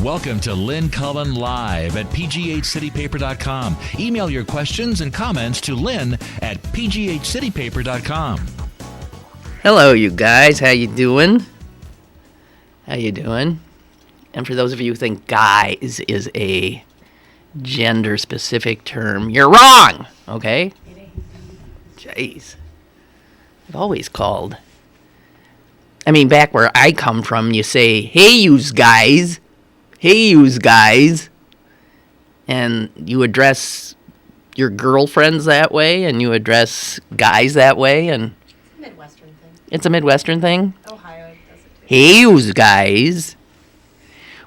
Welcome to Lynn Cullen Live at pghcitypaper.com. Email your questions and comments to Lynn at pghcitypaper.com. Hello, you guys. How you doing? How you doing? And for those of you who think guys is a gender-specific term, you're wrong, okay? Jeez. I've always called. I mean, back where I come from, you say, hey, yous guys. Hey, yous guys. And you address your girlfriends that way, and you address guys that way, and... Midwestern thing. It's a Midwestern thing? Ohio does it too. Hey, yous guys.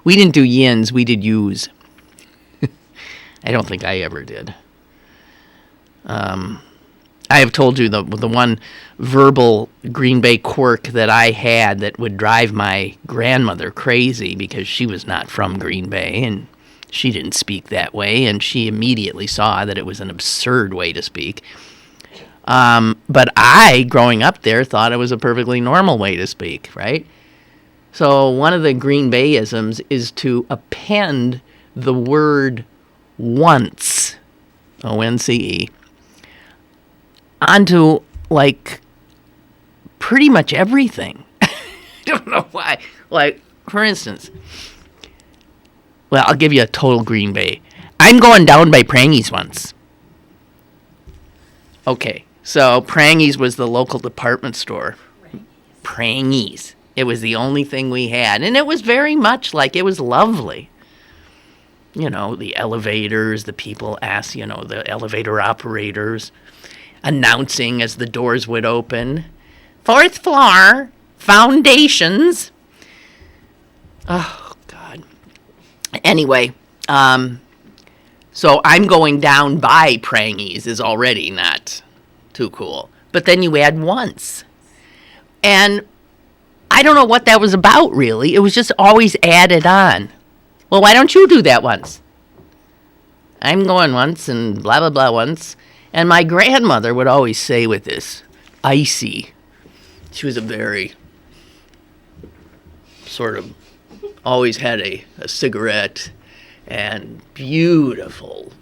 We didn't do yins, we did yous. I don't think I ever did. I have told you the one verbal Green Bay quirk that I had that would drive my grandmother crazy because she was not from Green Bay and she didn't speak that way, and she immediately saw that it was an absurd way to speak. But I, growing up there, thought it was a perfectly normal way to speak, right? So one of the Green Bayisms is to append the word once, O-N-C-E, onto, like, pretty much everything. I don't know why. Like, for instance, well, I'll give you a total Green Bay. I'm going down by Prangies once. Okay, so Prangies was the local department store. Prangies. It was the only thing we had, and it was very much like, it was lovely. You know, the elevators, the people asked, you know, the elevator operators announcing as the doors would open, 4th floor, foundations. Oh, God. Anyway, so I'm going down by Prangies is already not too cool. But then you add once. And I don't know what that was about, really. It was just always added on. Well, why don't you do that once? I'm going once and blah, blah, blah once. And my grandmother would always say with this, icy. She was a very sort of, always had a cigarette and beautiful,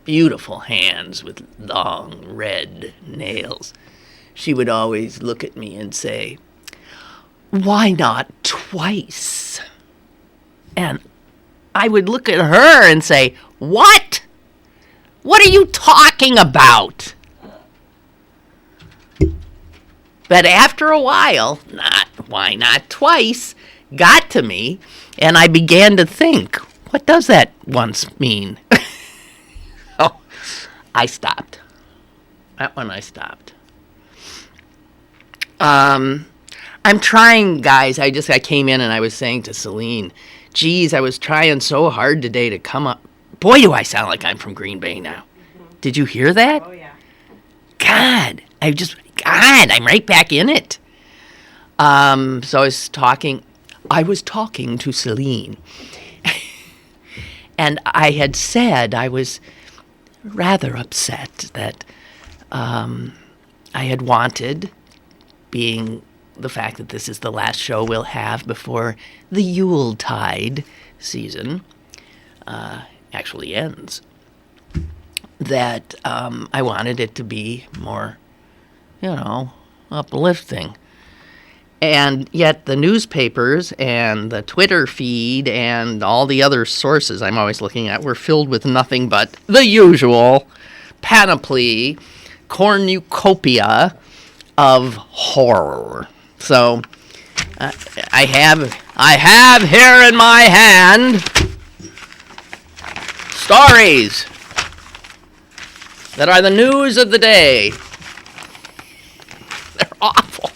beautiful hands with long red nails. She would always look at me and say, why not twice? And I would look at her and say, what? What are you talking about? But after a while, why not twice, got to me, and I began to think, what does that once mean? Oh, I stopped. That one I stopped. I'm trying, guys. I came in and I was saying to Celine, geez, I was trying so hard today to come up. Boy, do I sound like I'm from Green Bay now. Did you hear that? Oh, yeah. God, I'm right back in it. So I was talking to Celine. And I had said I was rather upset that I had wanted, being the fact that this is the last show we'll have before the Yuletide season actually ends, that I wanted it to be more, uplifting. And yet the newspapers and the Twitter feed and all the other sources I'm always looking at were filled with nothing but the usual panoply, cornucopia of horror. So I have here in my hand stories that are the news of the day. They're awful.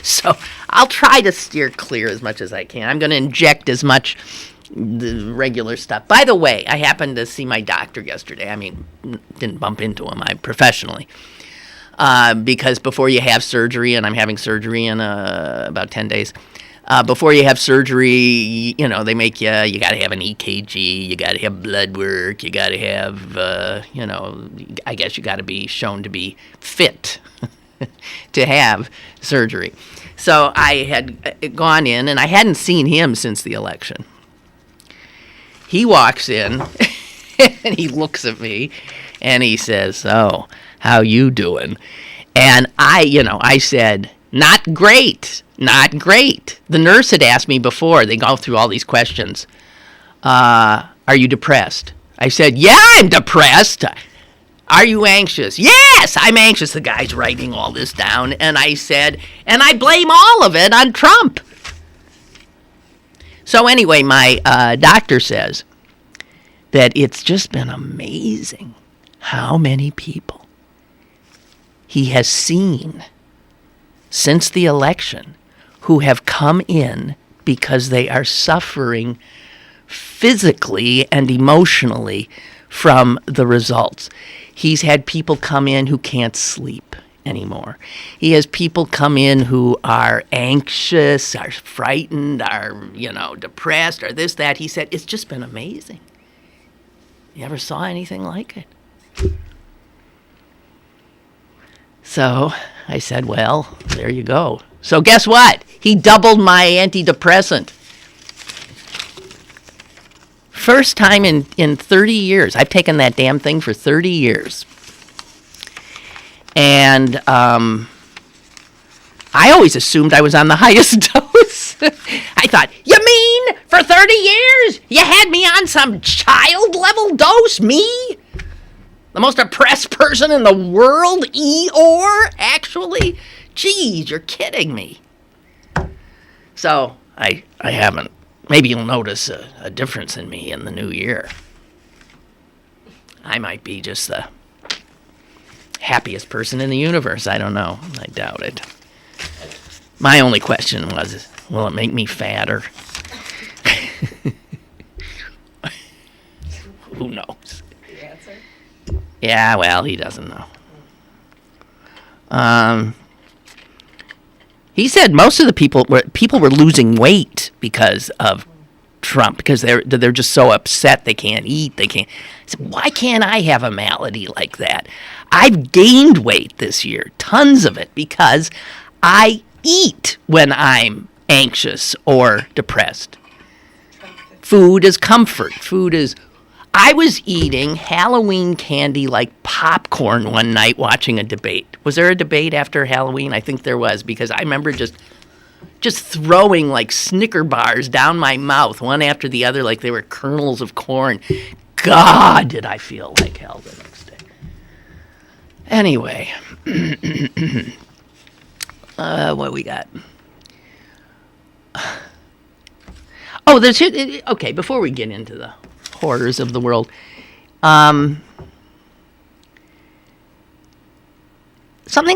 So I'll try to steer clear as much as I can. I'm going to inject as much the regular stuff. By the way, I happened to see my doctor yesterday. I mean, didn't bump into him, professionally. Because before you have surgery, and I'm having surgery in about 10 days, before you have surgery, they make you got to have an EKG, you got to have blood work, you got to have, I guess you got to be shown to be fit to have surgery. So I had gone in, and I hadn't seen him since the election. he walks in and he looks at me and he says, "So, how you doing?" And I said, "Not great, not great." The nurse had asked me before, they go through all these questions, "Are you depressed?" I said, "Yeah, I'm depressed." "Are you anxious?" "Yes, I'm anxious." The guy's writing all this down, and I said, "And I blame all of it on Trump." So anyway, my doctor says that it's just been amazing how many people he has seen since the election who have come in because they are suffering physically and emotionally from the results. He's had people come in who can't sleep anymore. He has people come in who are anxious, are frightened, are, depressed, or this, that. He said, it's just been amazing. You ever saw anything like it? So I said, well, there you go. So guess what? He doubled my antidepressant. First time in 30 years. I've taken that damn thing for 30 years. And I always assumed I was on the highest dose. I thought, you mean for 30 years you had me on some child-level dose? Me? The most depressed person in the world? Eeyore? Actually? Geez, you're kidding me. So I haven't. Maybe you'll notice a difference in me in the new year. I might be just the happiest person in the universe. I don't know. I doubt it. My only question was, will it make me fatter? Who knows? The answer? Yeah, well, he doesn't know. He said most of the people were losing weight because of Trump, because they're just so upset they can't eat. They can't. I said, why can't I have a malady like that? I've gained weight this year, tons of it, because I eat when I'm anxious or depressed. Food is comfort. I was eating Halloween candy like popcorn one night watching a debate. Was there a debate after Halloween? I think there was, because I remember just throwing like Snicker bars down my mouth, one after the other, like they were kernels of corn. God, did I feel like hell the next day. Anyway, what we got? Oh, okay, before we get into the horrors of the world, something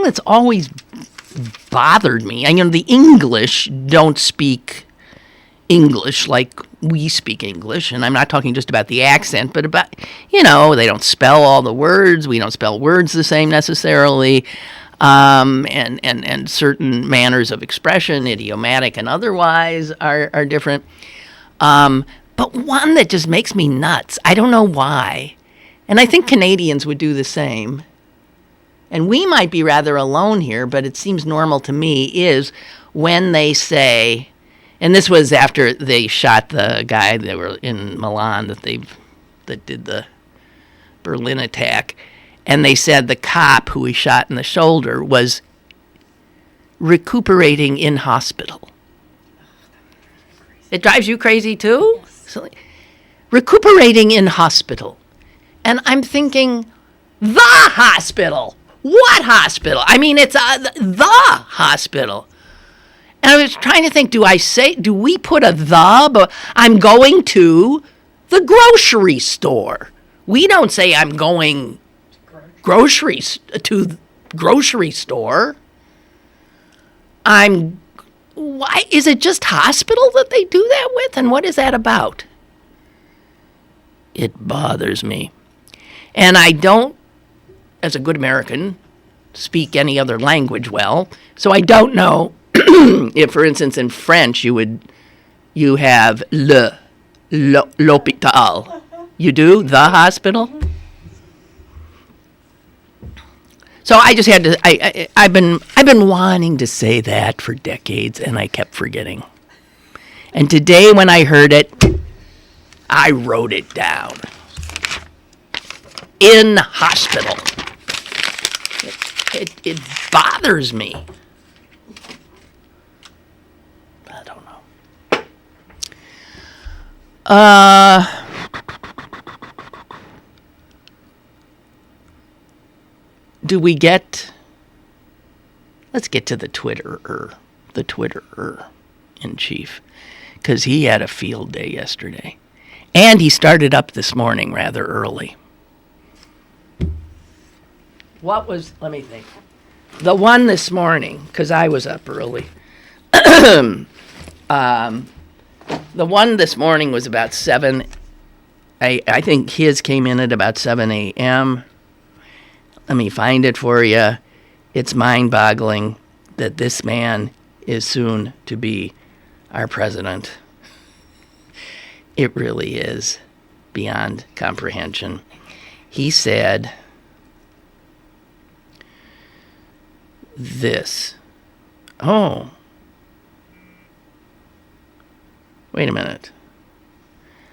that's always bothered me, and the English don't speak English like we speak English, and I'm not talking just about the accent, but about, they don't spell all the words, we don't spell words the same necessarily, and certain manners of expression, idiomatic and otherwise, are different. But one that just makes me nuts, I don't know why, and I think Canadians would do the same, and we might be rather alone here, but it seems normal to me, is when they say, and this was after they shot the guy that were in Milan that did the Berlin attack, and they said the cop who he shot in the shoulder was recuperating in hospital. It drives you crazy too? Yes. So, recuperating in hospital. And I'm thinking, the hospital. What hospital? I mean, it's the hospital. And I was trying to think, do we put a the? But I'm going to the grocery store. We don't say I'm going to grocery store. Why is it just hospital that they do that with? And what is that about? It bothers me. And I don't, as a good American, speak any other language well, so I don't know if, for instance, in French you have l'hôpital. You do? The hospital? So I just had to. I've been wanting to say that for decades, and I kept forgetting. And today, when I heard it, I wrote it down. In hospital. It bothers me. I don't know. Do we get... Let's get to the Twitterer in chief, because he had a field day yesterday. And he started up this morning rather early. Let me think. The one this morning, because I was up early. The one this morning was about 7. I think his came in at about 7 a.m. Let me find it for you. It's mind-boggling that this man is soon to be our president. It really is beyond comprehension. He said this. Oh. Wait a minute.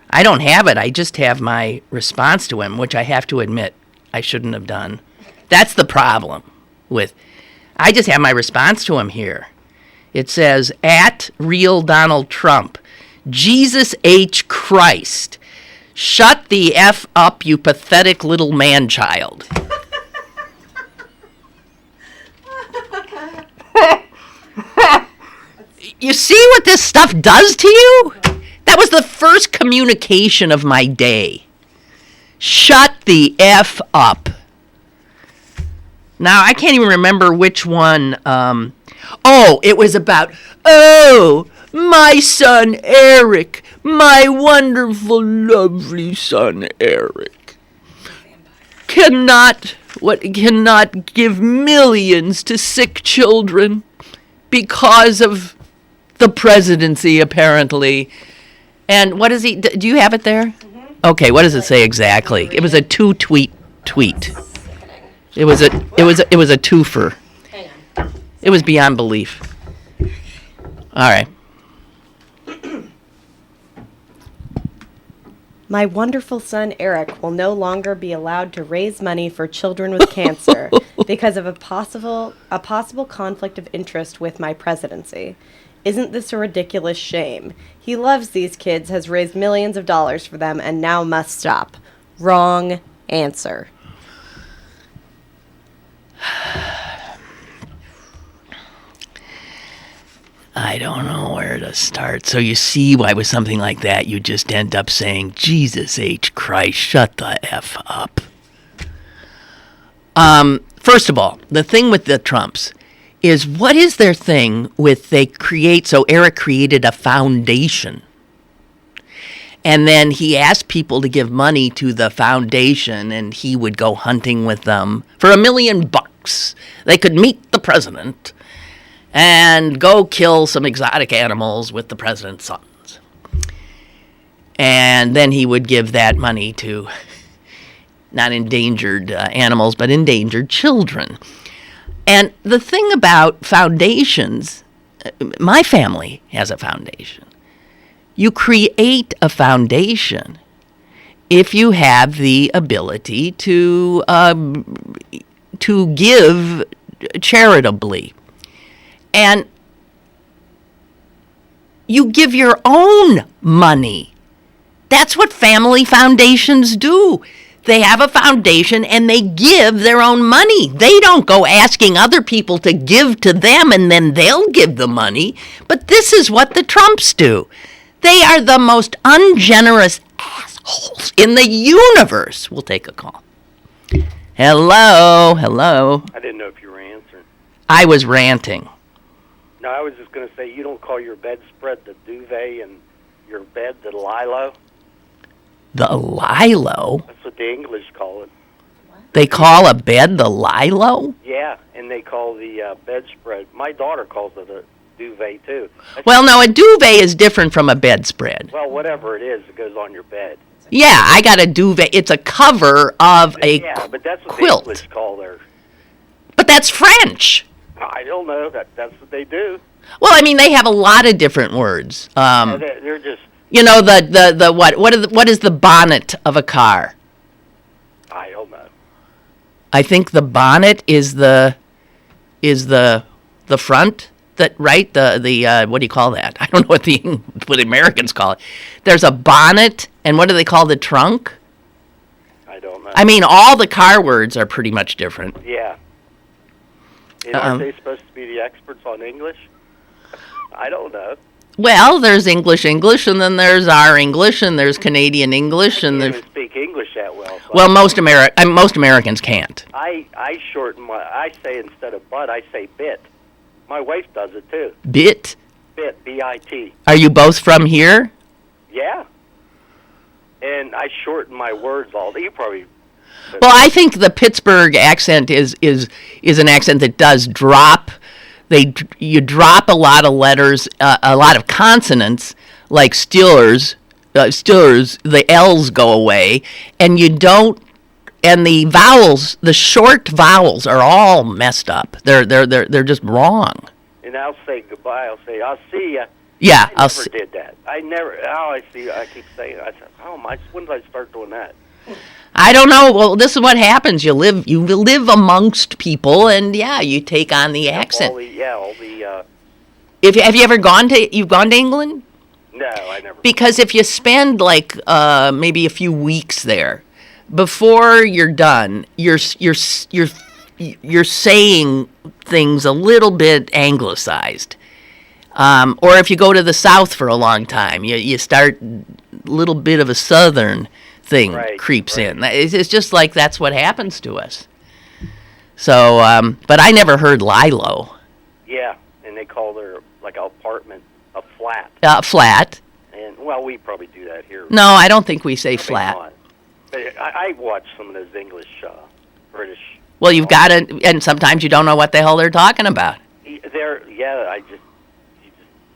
I don't have it. I just have my response to him, which I have to admit I shouldn't have done. That's the problem with... I just have my response to him here. It says, at real Donald Trump, Jesus H. Christ, shut the F up, you pathetic little man-child. You see what this stuff does to you? That was the first communication of my day. Shut the F up. Now, I can't even remember which one. It was about, my son Eric, my wonderful, lovely son Eric, cannot give millions to sick children because of the presidency, apparently. And what is he? Do you have it there? Mm-hmm. Okay, what does it say exactly? It was a 2-tweet tweet. It was a twofer. Hang on. It was beyond belief. All right. My wonderful son Eric will no longer be allowed to raise money for children with cancer because of a possible conflict of interest with my presidency. Isn't this a ridiculous shame? He loves these kids, has raised millions of dollars for them, and now must stop. Wrong answer. I don't know where to start. So you see why with something like that, you just end up saying, Jesus H. Christ, shut the F up. First of all, the thing with the Trumps is, what is their thing with Eric created a foundation. And then he asked people to give money to the foundation, and he would go hunting with them for $1 million. They could meet the president and go kill some exotic animals with the president's sons. And then he would give that money to not endangered animals, but endangered children. And the thing about foundations, my family has a foundation. You create a foundation if you have the ability to give charitably. And you give your own money. That's what family foundations do. They have a foundation and they give their own money. They don't go asking other people to give to them and then they'll give the money. But this is what the Trumps do. They are the most ungenerous assholes in the universe. We'll take a call. Hello. I didn't know if you were answering. I was ranting. No, I was just going to say, you don't call your bedspread the duvet and your bed the lilo? The lilo? That's what the English call it. They call a bed the lilo? Yeah, and they call the bedspread. My daughter calls it a duvet, too. Well, no, a duvet is different from a bedspread. Well, whatever it is, it goes on your bed. Yeah, I got a duvet. It's a cover of a but that's what quilt. the English call theirs. But that's French. I don't know. That's what they do. Well, I mean, they have a lot of different words. They're just You know, the what is the bonnet of a car? I don't know. I think the bonnet is the front, that right? The what do you call that? I don't know what Americans call it. There's a bonnet, and what do they call the trunk? I don't know. I mean, all the car words are pretty much different. Yeah. And aren't they supposed to be the experts on English? I don't know. Well, there's English, and then there's our English, and there's Canadian English, and I there's... can't even speak English that well. So Well, most Americans can't. I shorten I say instead of but, I say bit. My wife does it too. Bit? Bit, B-I-T. Are you both from here? Yeah. And I shorten my words all day. You probably... Well, I think the Pittsburgh accent is an accent that does drop. You drop a lot of letters, a lot of consonants, like Steelers. The L's go away, and you don't. And the vowels, the short vowels, are all messed up. They're just wrong. And I'll say goodbye. I'll say, I'll see ya. Yeah, I never did that. I never... Oh, I see. I keep saying... I said, when did I start doing that? I don't know. Well, this is what happens. You live amongst people, and yeah, you take on the accent. All the... Have you ever gone to England? No, I never... Because if you spend like maybe a few weeks there, before you're done, you're saying things a little bit anglicized. Or if you go to the South for a long time, you start a little bit of a Southern thing creeps in. It's just like that's what happens to us. So, but I never heard Lilo. Yeah, and they call their like apartment a flat. Flat. And well, we probably do that here. No, I don't think we say Probably flat. not. But I watch some of those English, British. Well, you've got to, and sometimes you don't know what the hell they're talking about.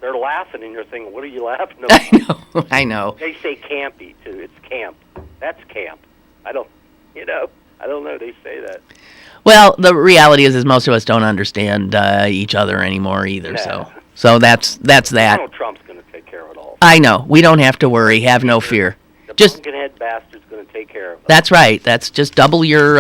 They're laughing, and you're thinking, what are you laughing about? I know. They say campy, too. It's camp. That's camp. I don't know. They say that. Well, the reality is most of us don't understand each other anymore either. No. So that's that. Donald Trump's going to take care of it all. I know. We don't have to worry. Have no fear. The Just pumpkinhead bastard's going to take care of it. That's right. That's just double your,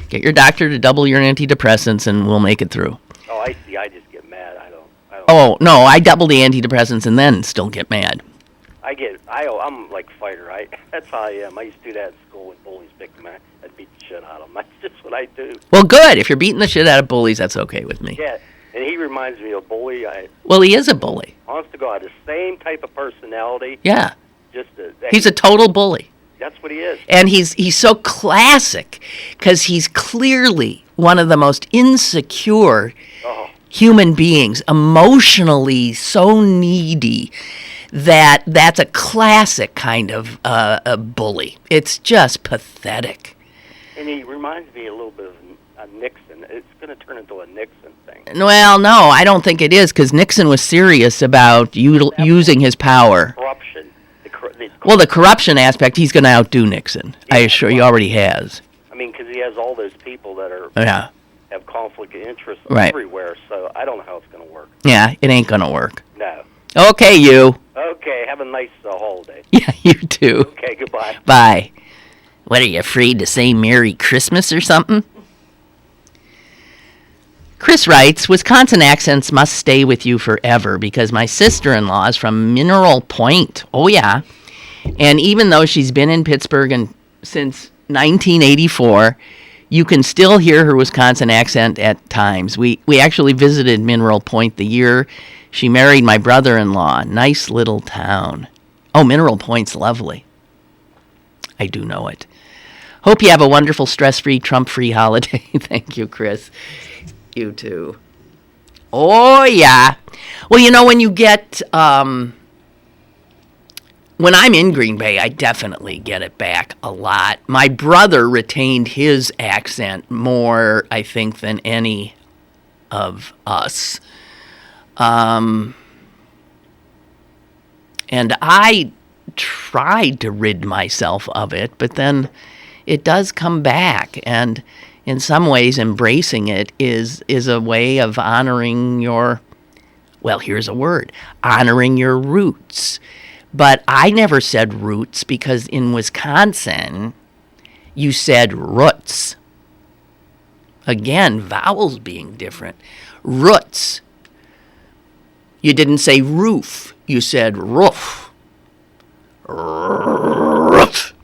get your doctor to double your antidepressants, and we'll make it through. Oh, I see. I just get mad. I don't. Oh no, I double the antidepressants and then still get mad. I'm like fighter. That's how I am. I used to do that in school when bullies picked me. I'd beat the shit out of them. That's just what I do. Well, good. If you're beating the shit out of bullies, that's okay with me. Yeah, and he reminds me of a bully. Well, he is a bully. Honest to God, the same type of personality. Yeah. He's a total bully. That's what he is. And he's so classic because he's clearly one of the most insecure human beings, emotionally so needy that's a classic kind of a bully. It's just pathetic. And he reminds me a little bit of a Nixon. It's going to turn into a Nixon thing. Well, no, I don't think it is, because Nixon was serious about using his power. Corruption. Well, the corruption aspect, he's going to outdo Nixon. I assure you, already has. I mean, because he has all those people that are have conflict of interest everywhere, so I don't know how it's going to work. Yeah, it ain't going to work. No. Okay, you. Okay, have a nice holiday. Yeah, you too. Okay, goodbye. Bye. What, are you afraid to say Merry Christmas or something? Chris writes, Wisconsin accents must stay with you forever because my sister-in-law is from Mineral Point. Oh, yeah. And even though she's been in Pittsburgh since 1984, you can still hear her Wisconsin accent at times. We actually visited Mineral Point the year she married my brother-in-law. Nice little town. Oh, Mineral Point's lovely. I do know it. Hope you have a wonderful, stress-free, Trump-free holiday. Thank you, Chris. You too. Oh, yeah. Well, when you get... when I'm in Green Bay, I definitely get it back a lot. My brother retained his accent more, I think, than any of us. And I tried to rid myself of it, but then it does come back. And in some ways, embracing it is a way of honoring your, well, here's a word, honoring your roots. But I never said roots because in Wisconsin, you said roots. Again, vowels being different. Roots. You didn't say roof. You said roof. Roof.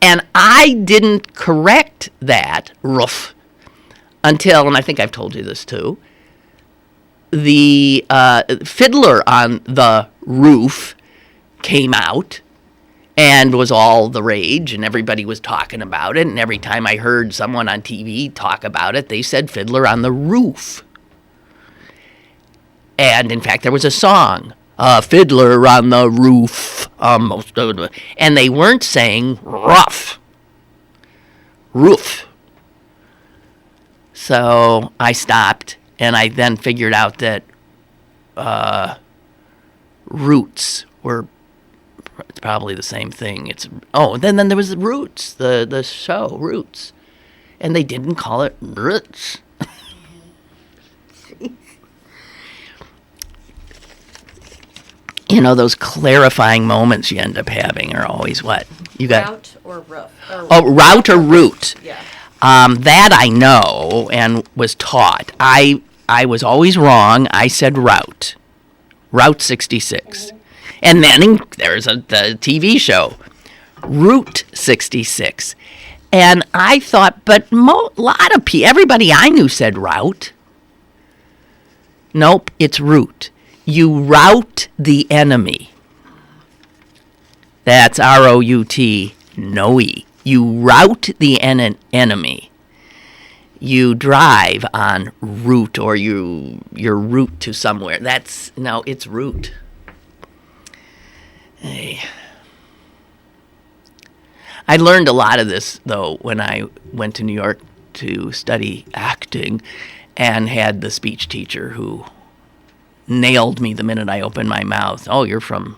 And I didn't correct that roof until, and I think I've told you this too, the Fiddler on the Roof came out and was all the rage, and everybody was talking about it, and every time I heard someone on TV talk about it, they said Fiddler on the Roof. And in fact, there was a song, Fiddler on the Roof, and they weren't saying rough, roof. So I stopped, and I then figured out that roots were probably the same thing. Then there was the Roots, the show Roots, and they didn't call it Roots. You know, those clarifying moments you end up having are always what? You got Route or roof? route or root. Yeah. That I know and was taught. I was always wrong. I said route. Route 66. And then there's the TV show, Route 66. And I thought, but lot of everybody I knew said route. Nope, it's route. You rout the enemy. That's R-O-U-T, no E. You rout the enemy. You drive en route, or your route to somewhere. It's route. Hey. I learned a lot of this, though, when I went to New York to study acting and had the speech teacher who nailed me the minute I opened my mouth. Oh, you're from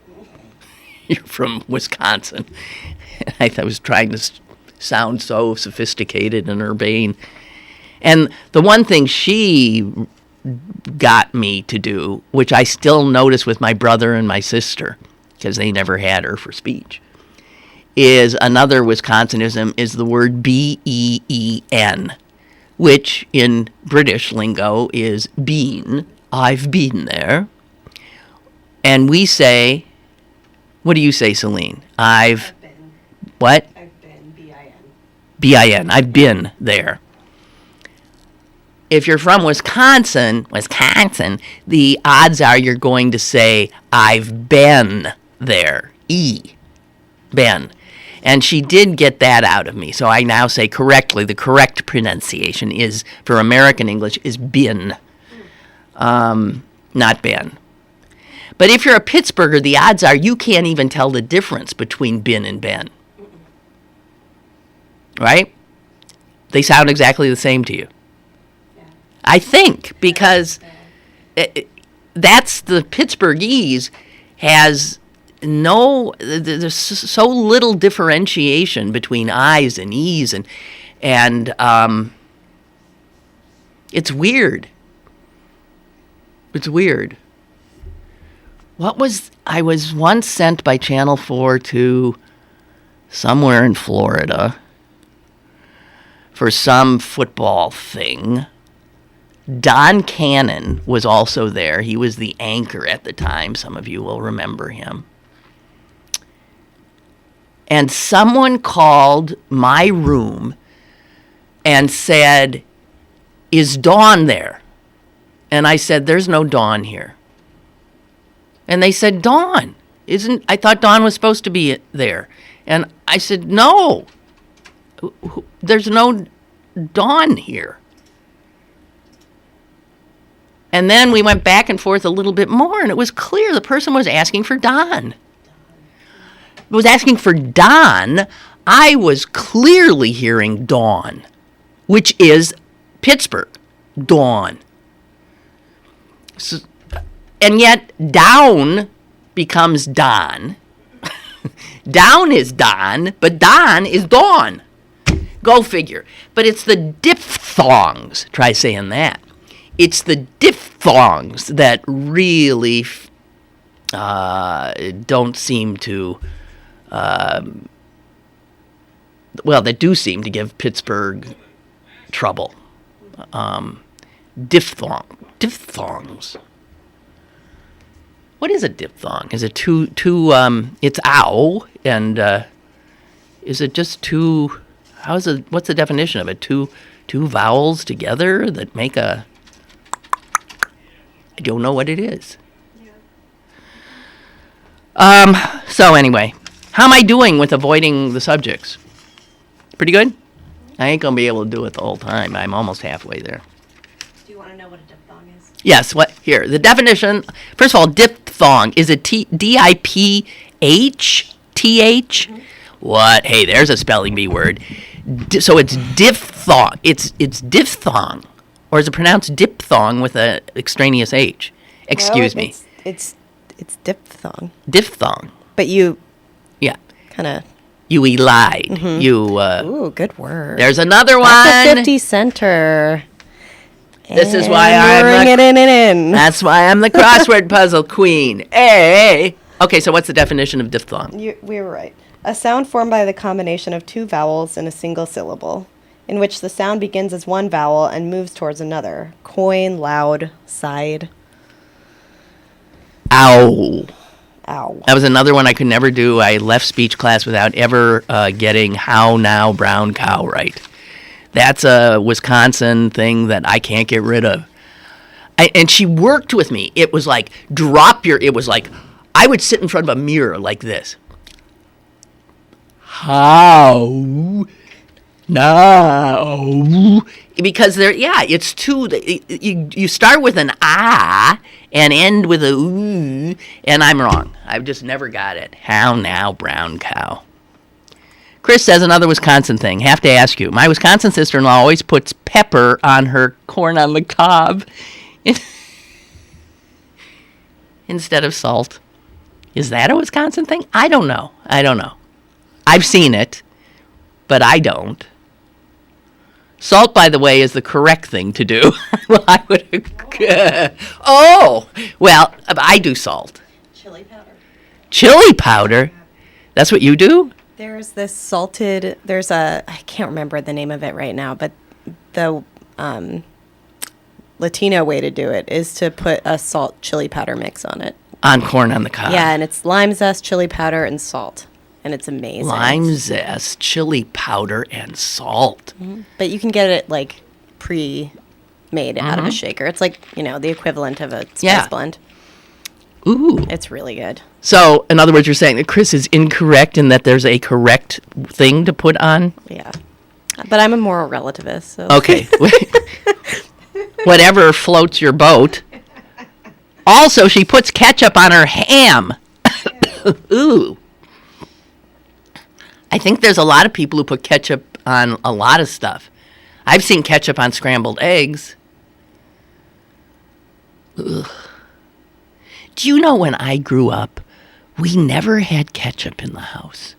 Wisconsin. I was trying to sound so sophisticated and urbane. And the one thing she got me to do, which I still notice with my brother and my sister, because they never had her for speech, is another Wisconsinism is the word B-E-E-N, which in British lingo is been. I've been there. And we say, what do you say, Celine? I've been. What? I've been, B-I-N. B-I-N. I've been there. If you're from Wisconsin, the odds are you're going to say, I've been there. E. Been. And she did get that out of me. So I now say correctly, the correct pronunciation is, for American English, is been. Not been. But if you're a Pittsburgher, the odds are you can't even tell the difference between been and been. Right? They sound exactly the same to you. Yeah. I think, because that's the Pittsburghese has there's so little differentiation between I's and E's, and it's weird. It's weird. I was once sent by Channel 4 to somewhere in Florida for some football thing. Don Cannon was also there. He was the anchor at the time. Some of you will remember him. And someone called my room and said, "Is Dawn there?" And I said, "There's no Dawn here." And they said, "Dawn, I thought Dawn was supposed to be there." And I said, "No, there's no Dawn here." And then we went back and forth a little bit more, and it was clear the person was asking for Dawn. Was asking for Dawn. I was clearly hearing Dawn, which is Pittsburgh, Dawn. So, and yet down becomes Don. Down is Don, but Don is Dawn. Go figure. But it's the diphthongs. Try saying that. It's the diphthongs that really don't seem to, that do seem to give Pittsburgh trouble. Diphthongs. What is a diphthong? Is it two? It's ow, and is it just two? What's the definition of it? Two vowels together that make a. I don't know what it is. So anyway, how am I doing with avoiding the subjects? Pretty good? I ain't gonna be able to do it the whole time. I'm almost halfway there. Do you want to know what a diphthong is? Yes, here. The definition, first of all, diphthong is a DIPHTH? Mm-hmm. What? Hey, there's a spelling bee word. So it's diphthong. It's diphthong. Or is it pronounced diphthong with an extraneous H? Excuse me. It's diphthong. Diphthong. But you Yeah. kind of... You lied. Mm-hmm. Ooh, good word. There's another one. That's a 50 center. This is why I'm ring it in. That's why I'm the crossword puzzle queen. Hey. Okay, so what's the definition of diphthong? We were right. A sound formed by the combination of two vowels in a single syllable, in which the sound begins as one vowel and moves towards another. Coin, loud, side. Ow. Ow. That was another one I could never do. I left speech class without ever getting how now brown cow right. That's a Wisconsin thing that I can't get rid of. And she worked with me. It was like, I would sit in front of a mirror like this. How now? Because it's two. You start with an ah and end with a ooh, and I'm wrong. I've just never got it. How now, brown cow? Chris says another Wisconsin thing. Have to ask you. My Wisconsin sister-in-law always puts pepper on her corn on the cob instead of salt. Is that a Wisconsin thing? I don't know. I've seen it, but I don't. Salt, by the way, is the correct thing to do. Well, I would. I do salt. Chili powder. Chili powder? That's what you do? There's this salted, I can't remember the name of it right now, but the Latino way to do it is to put a salt chili powder mix on it. On corn on the cob. Yeah, and it's lime zest, chili powder, and salt. And it's amazing. Lime zest, chili powder, and salt. Mm-hmm. But you can get it like pre-made out of a shaker. It's like, the equivalent of a spice blend. Ooh. It's really good. So, in other words, you're saying that Chris is incorrect and that there's a correct thing to put on? Yeah. But I'm a moral relativist. So. Okay. Whatever floats your boat. Also, she puts ketchup on her ham. Ooh. I think there's a lot of people who put ketchup on a lot of stuff. I've seen ketchup on scrambled eggs. Ugh. Do you know when I grew up, we never had ketchup in the house?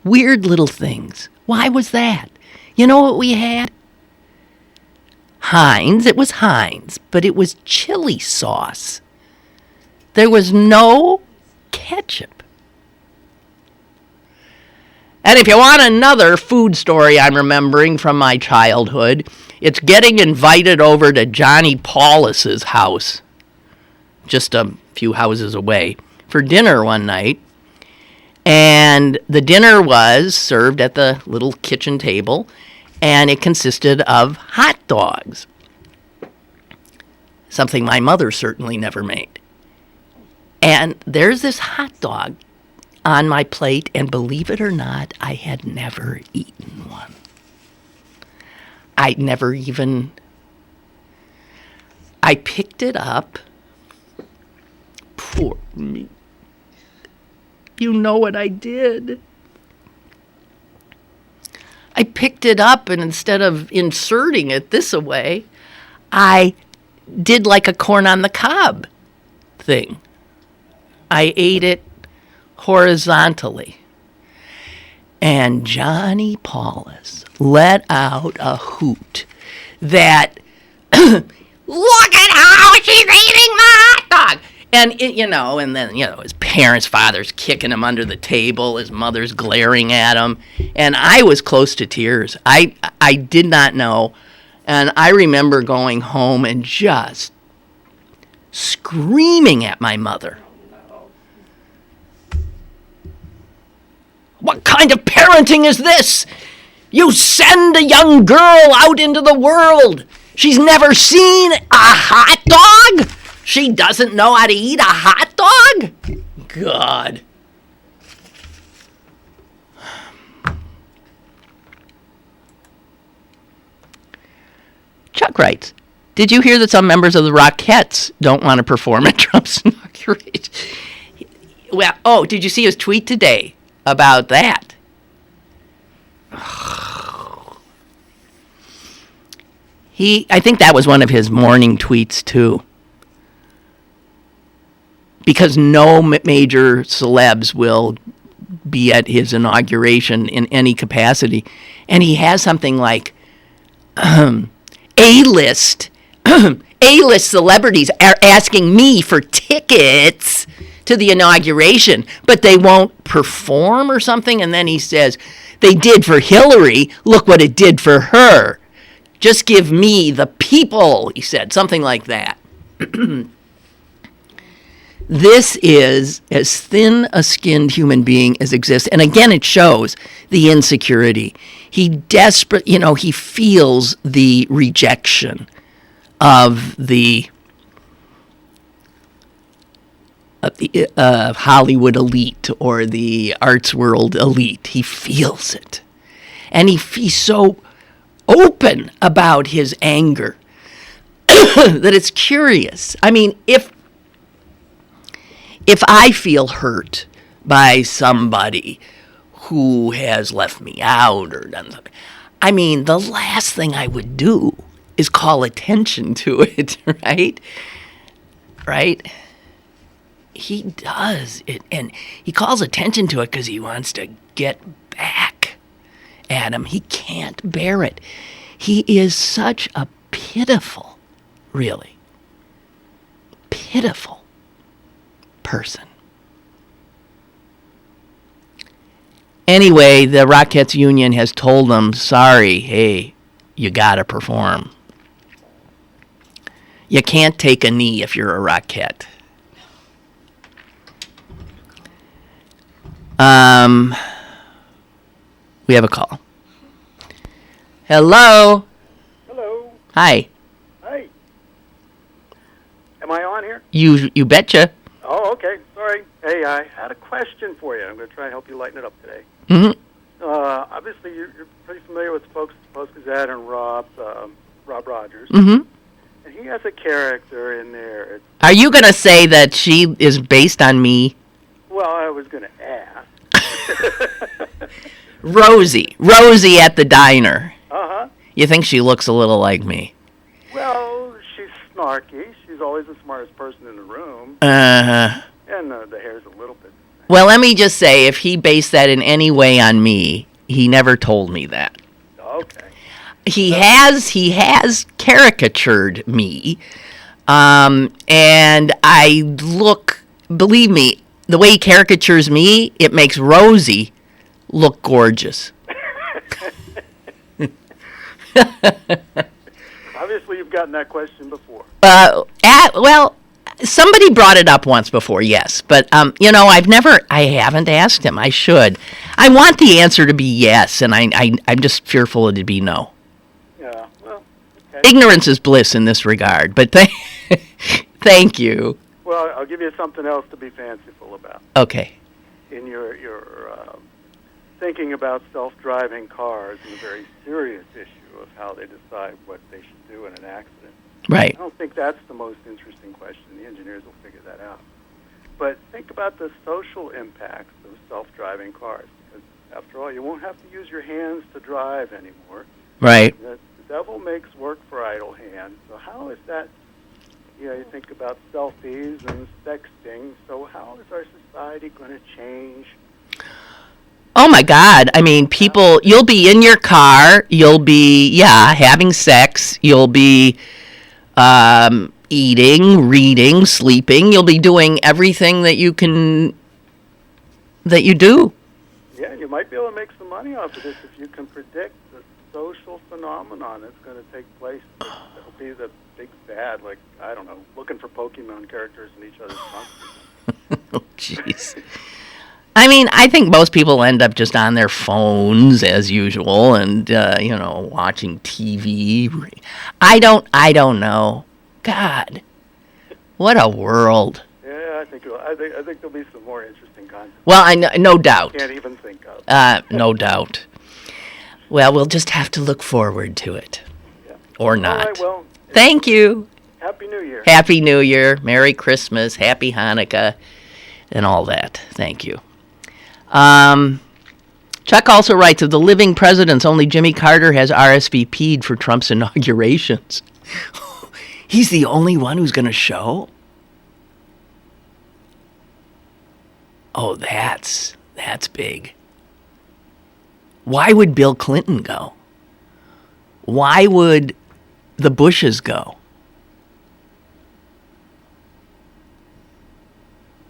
Weird little things. Why was that? You know what we had? Heinz. It was Heinz, but it was chili sauce. There was no ketchup. And if you want another food story I'm remembering from my childhood, it's getting invited over to Johnny Paulus's house, just a few houses away, for dinner one night. And the dinner was served at the little kitchen table, and it consisted of hot dogs, something my mother certainly never made. And there's this hot dog on my plate, and believe it or not, I had never eaten one. I picked it up. Poor me. You know what I did? I picked it up, and instead of inserting it this way, I did like a corn on the cob thing. I ate it horizontally. And Johnny Paulus let out a hoot that, look at how she's eating my hot dog. And, and then, his parents' father's kicking him under the table. His mother's glaring at him. And I was close to tears. I did not know. And I remember going home and just screaming at my mother. What kind of parenting is this? You send a young girl out into the world. She's never seen a hot dog. She doesn't know how to eat a hot dog? God. Chuck writes, did you hear that some members of the Rockettes don't want to perform at Trump's inauguration? Well, did you see his tweet today about that? I think that was one of his morning tweets, too. Because no major celebs will be at his inauguration in any capacity. And he has something like A-list celebrities are asking me for tickets to the inauguration, but they won't perform or something. And then he says, they did for Hillary. Look what it did for her. Just give me the people, he said, something like that. This is as thin a skinned human being as exists. And again, it shows the insecurity. He he feels the rejection of the Hollywood elite or the arts world elite. He feels it. And he's so open about his anger that it's curious. I mean, if I feel hurt by somebody who has left me out or done something, I mean, the last thing I would do is call attention to it, right? Right? He does it, and he calls attention to it because he wants to get back at him. He can't bear it. He is such a pitiful, really pitiful person. Anyway, the Rockettes Union has told them, sorry, hey, you gotta perform. You can't take a knee if you're a Rockette. We have a call. Hello. Hello. Hi. Hi. Am I on here? You betcha. Oh, okay. Sorry. Hey, I had a question for you. I'm going to try and help you lighten it up today. Mm-hmm. Obviously, you're pretty familiar with Post-Gazette and Rob Rogers. Mm-hmm. And he has a character in there. Are you going to say that she is based on me? Well, I was going to ask. Rosie at the diner. Uh-huh. You think she looks a little like me? Well, she's snarky. She's always the smartest person in the room. Uh-huh. And the hair's a little bit... Well, let me just say, if he based that in any way on me, he never told me that. Okay. He has caricatured me, and I look, believe me, the way he caricatures me, it makes Rosie look gorgeous. Obviously, you've gotten that question before. Well, somebody brought it up once before, yes. But, I haven't asked him. I should. I want the answer to be yes, and I'm just fearful it'd be no. Yeah, well, okay. Ignorance is bliss in this regard, but thank you. Well, I'll give you something else to be fanciful about. Okay. In your thinking about self-driving cars and the very serious issue of how they decide what they should do in an accident. Right. I don't think that's the most interesting question. The engineers will figure that out. But think about the social impacts of self-driving cars. Because after all, you won't have to use your hands to drive anymore. Right. The devil makes work for idle hands. So how is that? You think about selfies and sexting. So how is our society going to change? Oh, my God. I mean, people, you'll be in your car. You'll be, having sex. You'll be, eating, reading, sleeping. You'll be doing everything that you do. Yeah, you might be able to make some money off of this if you can predict the social phenomenon that's going to take place. It'll be the big bad, like, I don't know, looking for Pokemon characters in each other's trunks. Oh, jeez. I mean, I think most people end up just on their phones as usual and, watching TV. I don't know. God, what a world. Yeah, I think there'll be some more interesting content. Well, I know, no doubt. Can't even think of. No doubt. Well, we'll just have to look forward to it. Yeah. Or not. All right, well, thank you. Happy New Year. Happy New Year. Merry Christmas. Happy Hanukkah. And all that. Thank you. Chuck also writes, of the living presidents, only Jimmy Carter has RSVP'd for Trump's inaugurations. He's the only one who's going to show? Oh, that's big. Why would Bill Clinton go? Why would the Bushes go?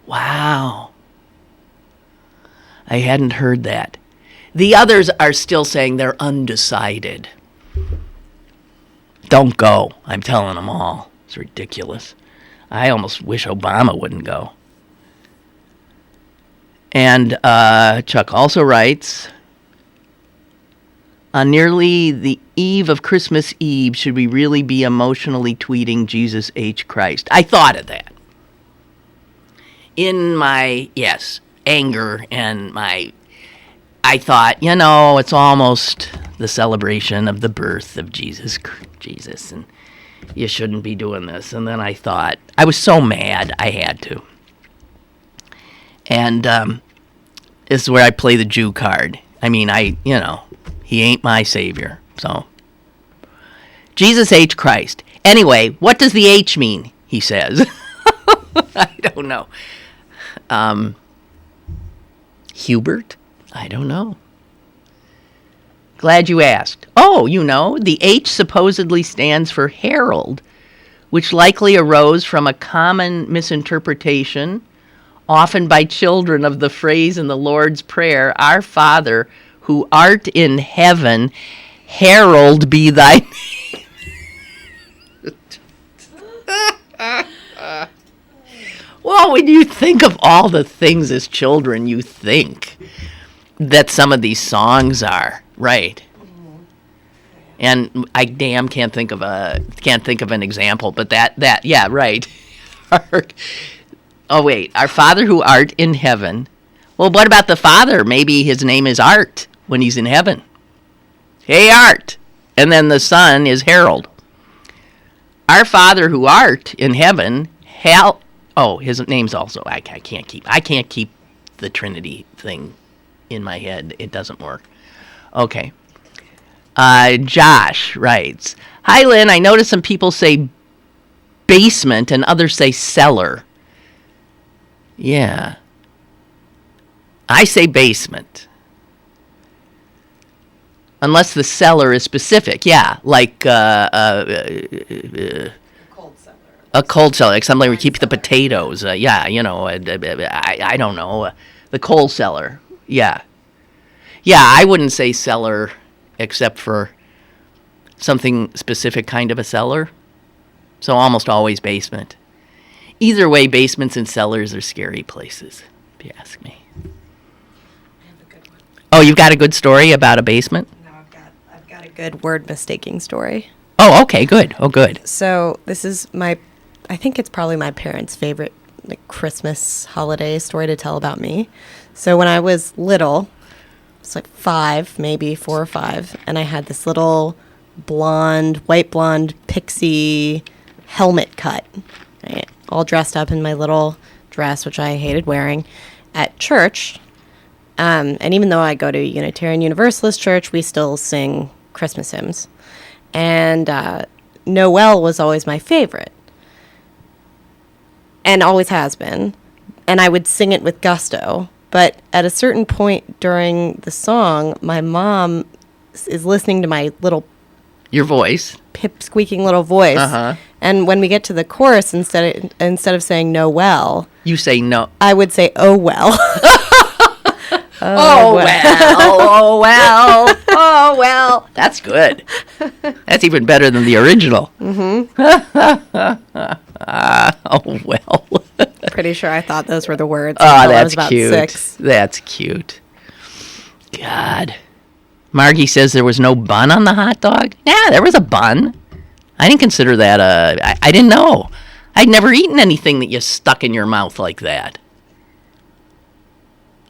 Wow. I hadn't heard that. The others are still saying they're undecided. Don't go. I'm telling them all. It's ridiculous. I almost wish Obama wouldn't go. And Chuck also writes, on nearly the eve of Christmas Eve, should we really be emotionally tweeting Jesus H. Christ? I thought of that. In my, anger and I thought, it's almost the celebration of the birth of Jesus, and you shouldn't be doing this. And then I thought, I was so mad, I had to. And this is where I play the Jew card. I mean, he ain't my savior, so. Jesus H. Christ. Anyway, what does the H mean, he says. I don't know. Hubert? I don't know. Glad you asked. Oh, the H supposedly stands for herald, which likely arose from a common misinterpretation, often by children, of the phrase in the Lord's Prayer, Our Father, who art in heaven, herald be thy name. Well, when you think of all the things as children you think that some of these songs are, right? And I can't think of an example, but that yeah, right. Oh wait, Our Father who art in heaven. Well, what about the Father? Maybe his name is Art when he's in heaven. Hey, Art. And then the Son is Harold. Our Father who art in heaven, his name's also, I can't keep the Trinity thing in my head. It doesn't work. Okay. Josh writes, hi, Lynn. I noticed some people say basement and others say cellar. Yeah. I say basement. Unless the cellar is specific. Yeah, like a cold cellar, like something where we keep the potatoes. I don't know. The coal cellar. Yeah. Yeah, I wouldn't say cellar except for something specific kind of a cellar. So almost always basement. Either way, basements and cellars are scary places, if you ask me. I have a good one. Oh, you've got a good story about a basement? No, I've got a good word mistaking story. Oh, okay, good. Oh, good. So this is I think it's probably my parents' favorite Christmas holiday story to tell about me. So when I was little, it's like 5, maybe 4 or 5, and I had this little white blonde pixie helmet cut, right? All dressed up in my little dress, which I hated wearing, at church. And even though I go to a Unitarian Universalist church, we still sing Christmas hymns. And Noel was always my favorite. And always has been. And I would sing it with gusto. But at a certain point during the song, my mom is listening to my little Your voice. pip-squeaking little voice. Uh-huh. And when we get to the chorus, instead of saying no well, You say no. I would say oh well. Oh, well. Oh, well. That's good. That's even better than the original. Mm-hmm. Oh, well. Pretty sure I thought those were the words. Oh, until I that's was about cute. 6. That's cute. God. Margie says there was no bun on the hot dog. Yeah, there was a bun. I didn't consider that I didn't know. I'd never eaten anything that you stuck in your mouth like that.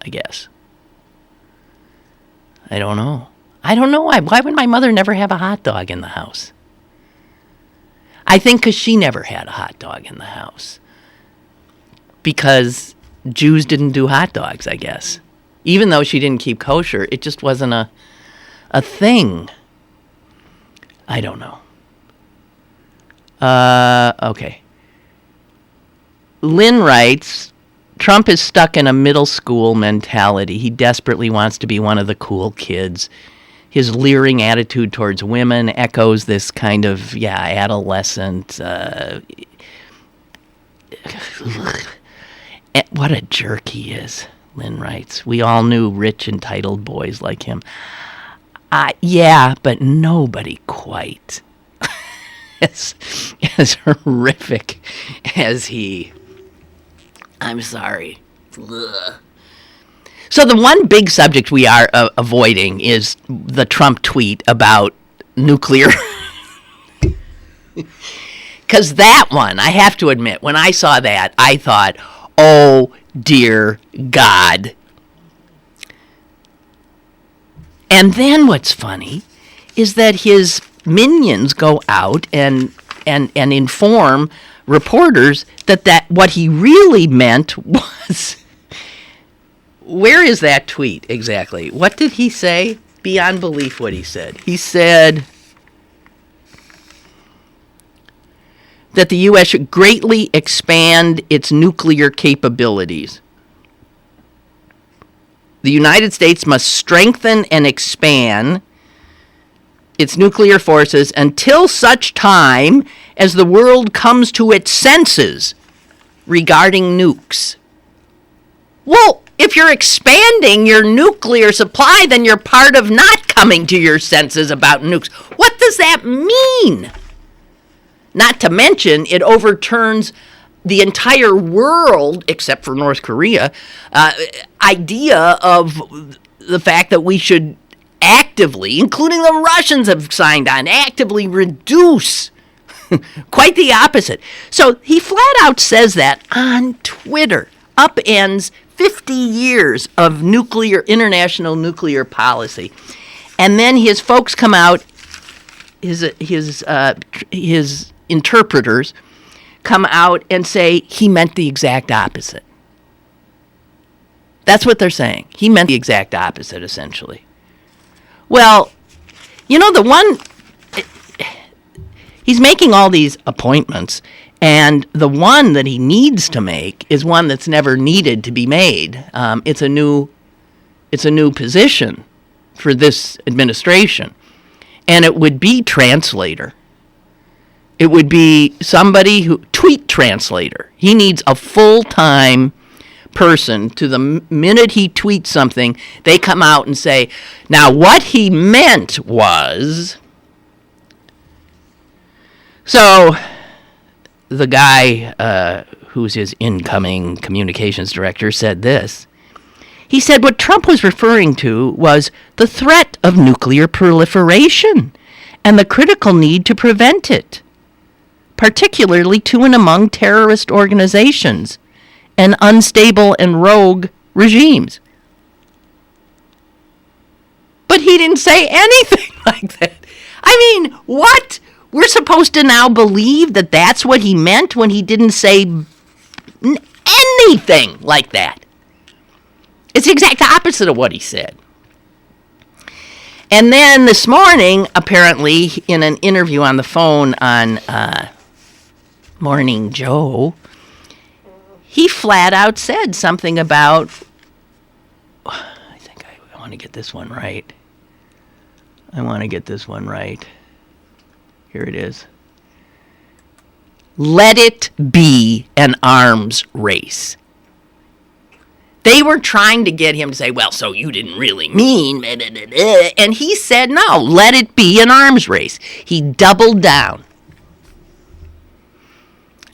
I guess. I don't know. I don't know why. Why would my mother never have a hot dog in the house? I think because she never had a hot dog in the house. Because Jews didn't do hot dogs, I guess. Even though she didn't keep kosher, it just wasn't a thing. I don't know. Okay. Lynn writes, Trump is stuck in a middle school mentality. He desperately wants to be one of the cool kids. His leering attitude towards women echoes this kind of, adolescent. What a jerk he is, Lynn writes. We all knew rich, entitled boys like him. Yeah, but nobody quite as horrific as he. I'm sorry. Ugh. So the one big subject we are avoiding is the Trump tweet about nuclear. Because that one, I have to admit, when I saw that, I thought, oh, dear God. And then what's funny is that his minions go out and inform reporters that what he really meant was... Where is that tweet exactly? What did he say? Beyond belief what he said. He said that the U.S. should greatly expand its nuclear capabilities. The United States must strengthen and expand its nuclear forces until such time as the world comes to its senses regarding nukes. Well, if you're expanding your nuclear supply, then you're part of not coming to your senses about nukes. What does that mean? Not to mention, it overturns the entire world, except for North Korea, idea of the fact that we should actively, including the Russians have signed on, actively reduce. Quite the opposite. So he flat out says that on Twitter, upends 50 years of international nuclear policy. And then his folks come out, his interpreters come out and say he meant the exact opposite. That's what they're saying. He meant the exact opposite, essentially. Well, he's making all these appointments, and the one that he needs to make is one that's never needed to be made. It's a new position for this administration, and it would be translator. It would be tweet translator. He needs a full-time person. To the minute he tweets something, they come out and say, now what he meant was... So the guy who's his incoming communications director said this. He said what Trump was referring to was the threat of nuclear proliferation and the critical need to prevent it, particularly to and among terrorist organizations and unstable and rogue regimes. But he didn't say anything like that. I mean, what? We're supposed to now believe that that's what he meant when he didn't say anything like that. It's the exact opposite of what he said. And then this morning, apparently, in an interview on the phone on Morning Joe, he flat out said something about, I think I want to get this one right. Here it is. let it be an arms race. They were trying to get him to say, well, so you didn't really mean, blah, blah, blah, blah. And he said, no, let it be an arms race. He doubled down.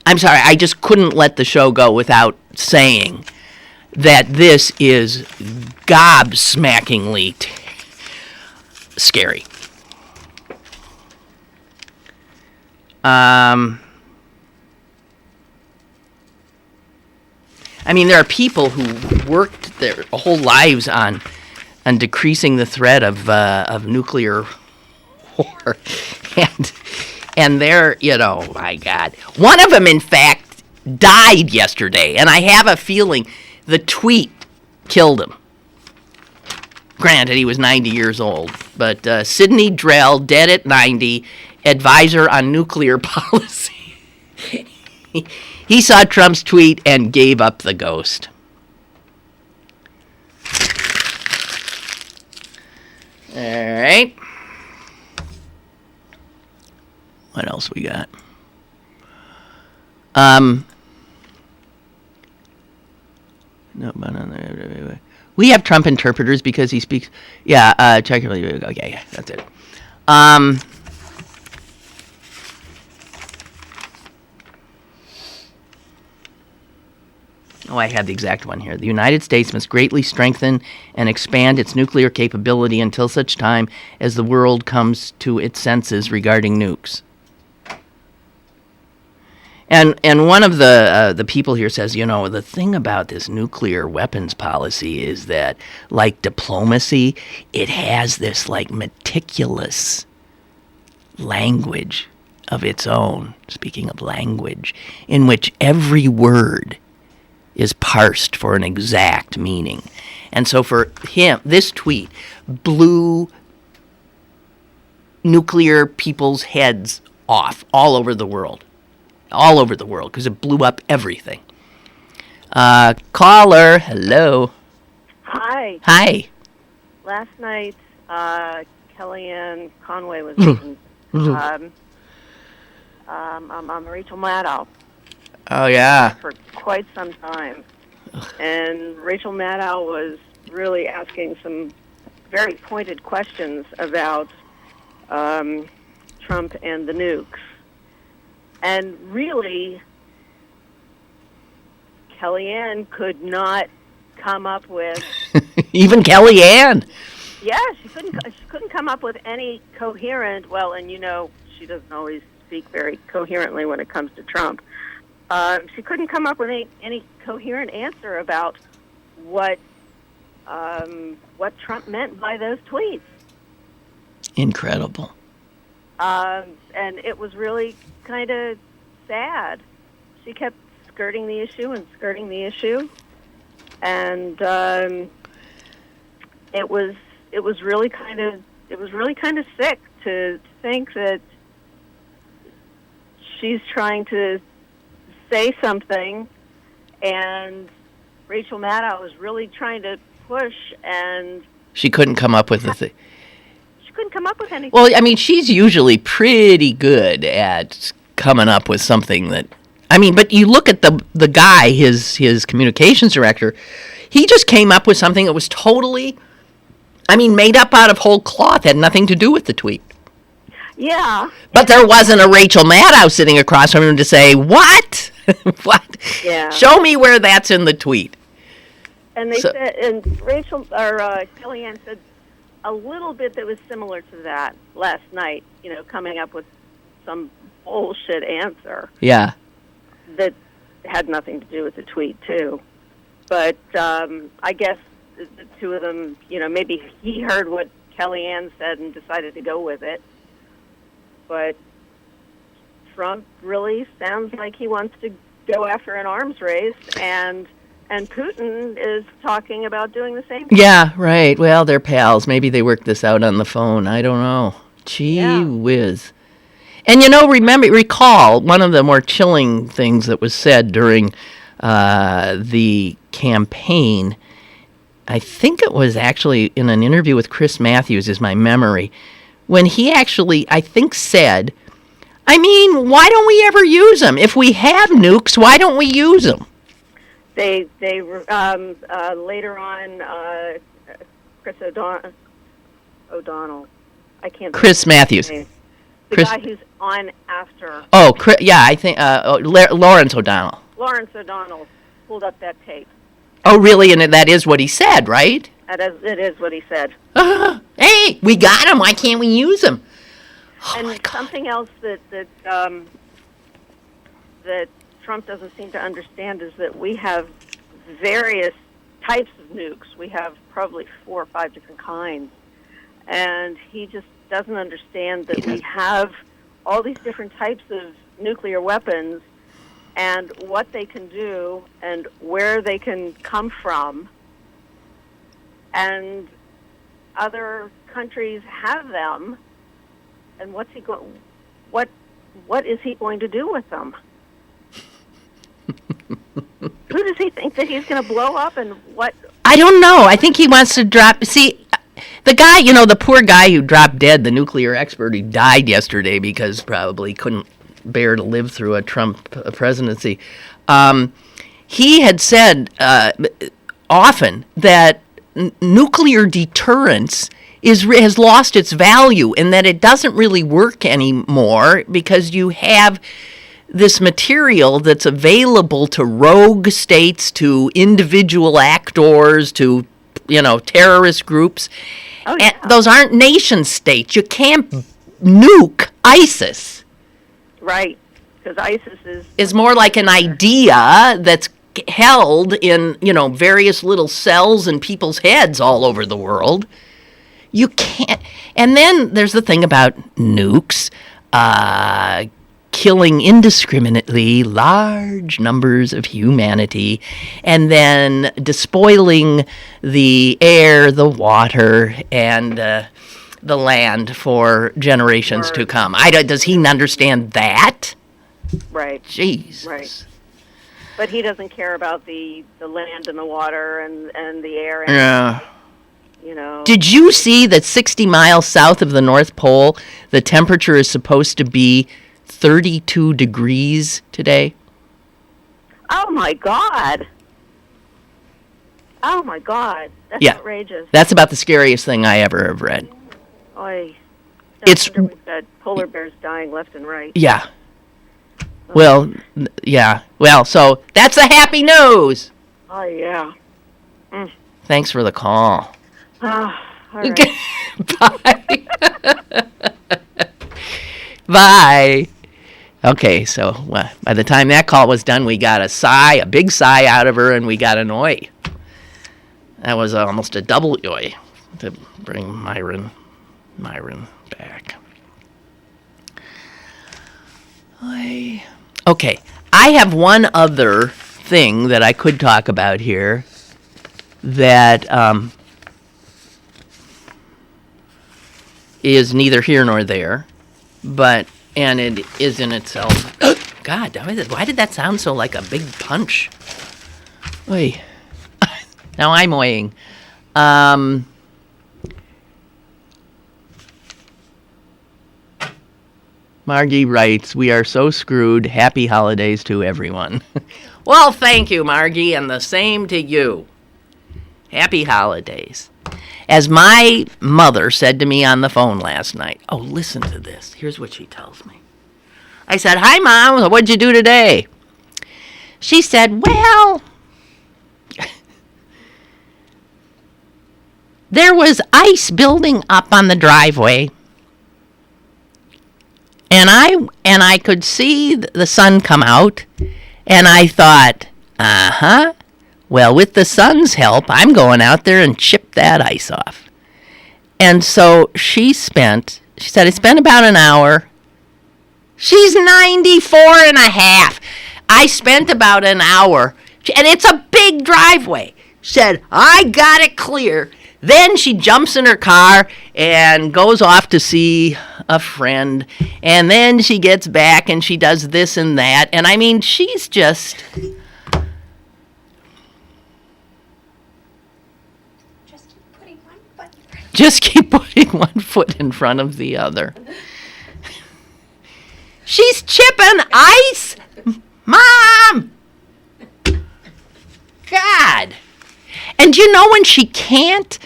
I'm sorry, I just couldn't let the show go without saying that this is gobsmackingly scary. I mean, there are people who worked their whole lives on decreasing the threat of nuclear war, and they're, my God. One of them, in fact, died yesterday, and I have a feeling the tweet killed him. Granted, he was 90 years old, but Sidney Drell, dead at 90, advisor on nuclear policy. He saw Trump's tweet and gave up the ghost. All right. What else we got? No, we have Trump interpreters because he speaks. Yeah, check. Okay, yeah, that's it. Oh, I had the exact one here. The United States must greatly strengthen and expand its nuclear capability until such time as the world comes to its senses regarding nukes. And one of the people here says, the thing about this nuclear weapons policy is that, like diplomacy, it has this like meticulous language of its own. Speaking of language, in which every word is parsed for an exact meaning. And so for him, this tweet blew nuclear people's heads off all over the world. All over the world, because it blew up everything. Caller, hello. Hi. Hi. Last night, Kellyanne Conway was on Rachel Maddow Oh, yeah. for quite some time. And Rachel Maddow was really asking some very pointed questions about Trump and the nukes. And really, Kellyanne could not come up with... Even Kellyanne? Yeah, she couldn't come up with any coherent... Well, and she doesn't always speak very coherently when it comes to Trump. She couldn't come up with any coherent answer about what Trump meant by those tweets. Incredible. And it was really kind of sad. She kept skirting the issue, and it was really kind of sick to think that she's trying to say something, and Rachel Maddow was really trying to push, and she couldn't come up with the thing. Couldn't come up with anything. Well, I mean, she's usually pretty good at coming up with something that... I mean, but you look at the guy, his communications director, he just came up with something that was totally, made up out of whole cloth, had nothing to do with the tweet. Yeah. But there wasn't a Rachel Maddow sitting across from him to say, what? What? Yeah. Show me where that's in the tweet. And they said, and Kellyanne said a little bit that was similar to that last night, coming up with some bullshit answer. Yeah. That had nothing to do with the tweet, too. But I guess the two of them, maybe he heard what Kellyanne said and decided to go with it. But Trump really sounds like he wants to go after an arms race, and Putin is talking about doing the same thing. Yeah, right. Well, they're pals. Maybe they worked this out on the phone. I don't know. Gee whiz. And recall one of the more chilling things that was said during the campaign. I think it was actually in an interview with Chris Matthews, is my memory, when he actually, I think, said, I mean, why don't we ever use them? If we have nukes, why don't we use them? They later on, Chris O'Donnell. I can't. Chris Matthews. The Chris, guy who's on after. Oh, yeah, I think Lawrence O'Donnell. Lawrence O'Donnell pulled up that tape. Oh, really? And that is what he said, right? It is what he said. Hey, we got him. Why can't we use him? Oh, and something else that Trump doesn't seem to understand is that we have various types of nukes. We have probably 4 or 5 different kinds. And he just doesn't understand that we have all these different types of nuclear weapons and what they can do and where they can come from. And other countries have them. And what is he going to do with them? Who does he think that he's going to blow up, and what? I don't know. I think he wants to drop. See, the guy, the poor guy who dropped dead, the nuclear expert who died yesterday because probably couldn't bear to live through a Trump presidency. He had said often that nuclear deterrence has lost its value, and that it doesn't really work anymore because you have this material that's available to rogue states, to individual actors, to terrorist groups. Oh, yeah. And those aren't nation states. You can't nuke ISIS. Right, because ISIS is more like an idea that's held in various little cells in people's heads all over the world. You can't. And then there's the thing about nukes, killing indiscriminately large numbers of humanity, and then despoiling the air, the water, and the land for generations to come. Does he understand that? Right. Jesus. Right. But he doesn't care about the land and the water and the air. And, Yeah. Did you see that 60 miles south of the North Pole, the temperature is supposed to be 32 degrees today? Oh, my God. Oh, my God. That's outrageous. That's about the scariest thing I ever have read. We've got polar bears dying left and right. Yeah. Well, yeah. Well, so that's the happy news. Oh, yeah. Thanks for the call. All right. Bye. Bye. Okay, so by the time that call was done, we got a big sigh out of her, and we got an oi. That was almost a double oi to bring Myron back. Okay, I have one other thing that I could talk about here that is neither here nor there, and it is in itself. God, why did that sound so like a big punch? Oy. Now I'm oying. Margie writes, "We are so screwed. Happy holidays to everyone." Well, thank you, Margie, and the same to you. Happy holidays. As my mother said to me on the phone last night, oh, listen to this. Here's what she tells me. I said, "Hi, Mom. What'd you do today?" She said, "Well, there was ice building up on the driveway. And I could see the sun come out, and I thought, well, with the sun's help, I'm going out there and chip that ice off." And so she said, "I spent about an hour." She's 94 and a half. "I spent about an hour, and it's a big driveway." She said, "I got it clear." Then she jumps in her car and goes off to see a friend. And then she gets back and she does this and that. And I mean, she's just... Just keep putting one foot in front of the other. She's chipping ice! Mom! God. And you know when she can't,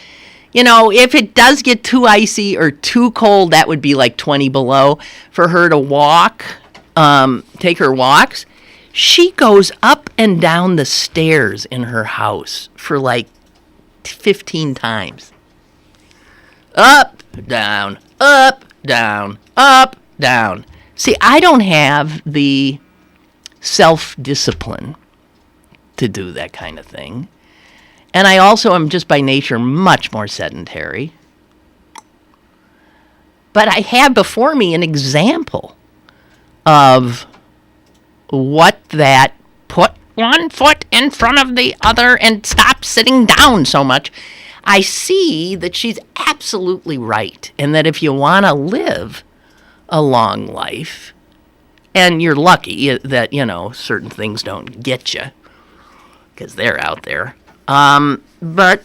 if it does get too icy or too cold, that would be like 20 below, for her to walk, take her walks, she goes up and down the stairs in her house for like 15 times. Up, down, up, down, up, down. See, I don't have the self-discipline to do that kind of thing. And I also am just by nature much more sedentary. But I have before me an example of what that put one foot in front of the other and stop sitting down so much. I see that she's absolutely right. And that if you want to live a long life, and you're lucky that, certain things don't get you, because they're out there. But,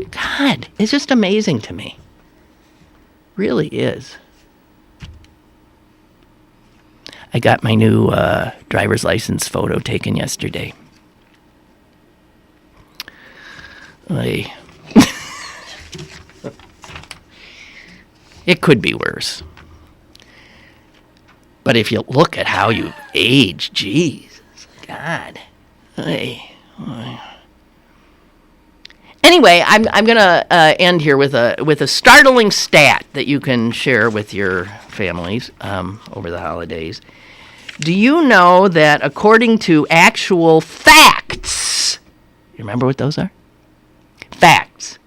God, it's just amazing to me. Really is. I got my new driver's license photo taken yesterday. It could be worse. But if you look at how you age, Jesus, God. Anyway, I'm gonna end here with a startling stat that you can share with your families over the holidays. Do you know that according to actual facts, you remember what those are? Facts.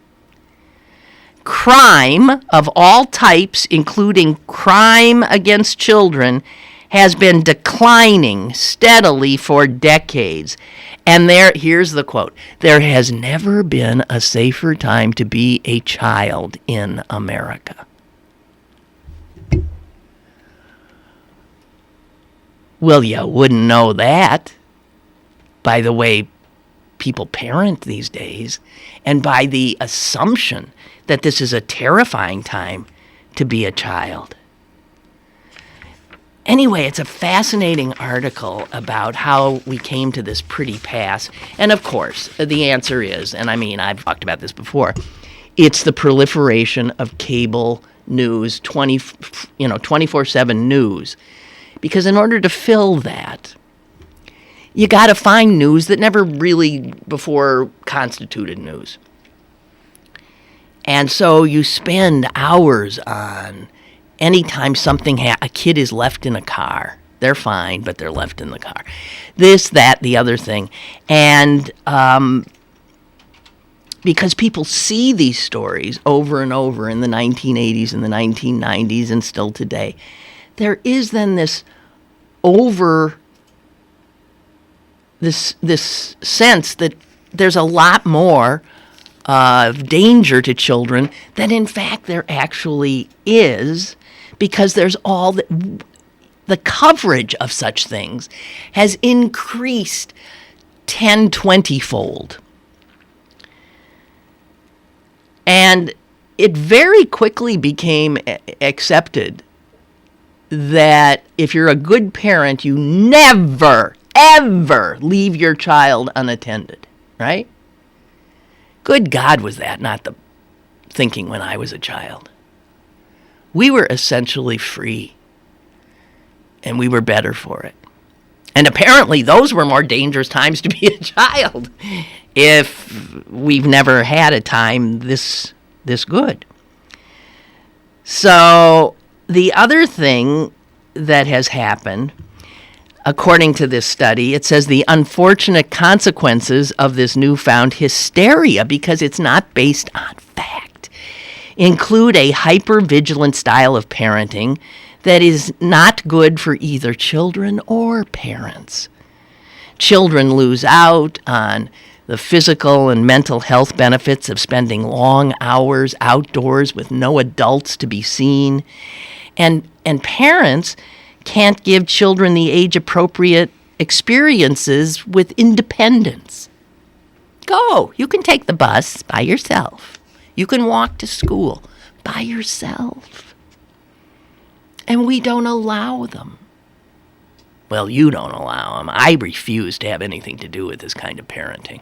Crime of all types, including crime against children, has been declining steadily for decades. And here's the quote: there has never been a safer time to be a child in America. Well, you wouldn't know that by the way people parent these days and by the assumption that this is a terrifying time to be a child. Anyway, it's a fascinating article about how we came to this pretty pass. And of course, the answer is, and I mean, I've talked about this before, it's the proliferation of cable news, 24/7 news. Because in order to fill that, you got to find news that never really before constituted news. And so you spend hours on anytime a kid is left in a car. They're fine, but they're left in the car. This, that, the other thing. And because people see these stories over and over in the 1980s and the 1990s and still today, there is then this sense that there's a lot more of danger to children than in fact there actually is, because there's all the coverage of such things has increased 10, 20-fold. And it very quickly became accepted that if you're a good parent, you never, ever leave your child unattended, right? Good God, was that not the thinking when I was a child? We were essentially free, and we were better for it. And apparently those were more dangerous times to be a child if we've never had a time this good. So the other thing that has happened, according to this study, it says the unfortunate consequences of this newfound hysteria, because it's not based on fact, include a hyper-vigilant style of parenting that is not good for either children or parents. Children lose out on the physical and mental health benefits of spending long hours outdoors with no adults to be seen. And parents can't give children the age-appropriate experiences with independence. Go. You can take the bus by yourself. You can walk to school by yourself. And we don't allow them Well, you don't allow them. I refuse to have anything to do with this kind of parenting.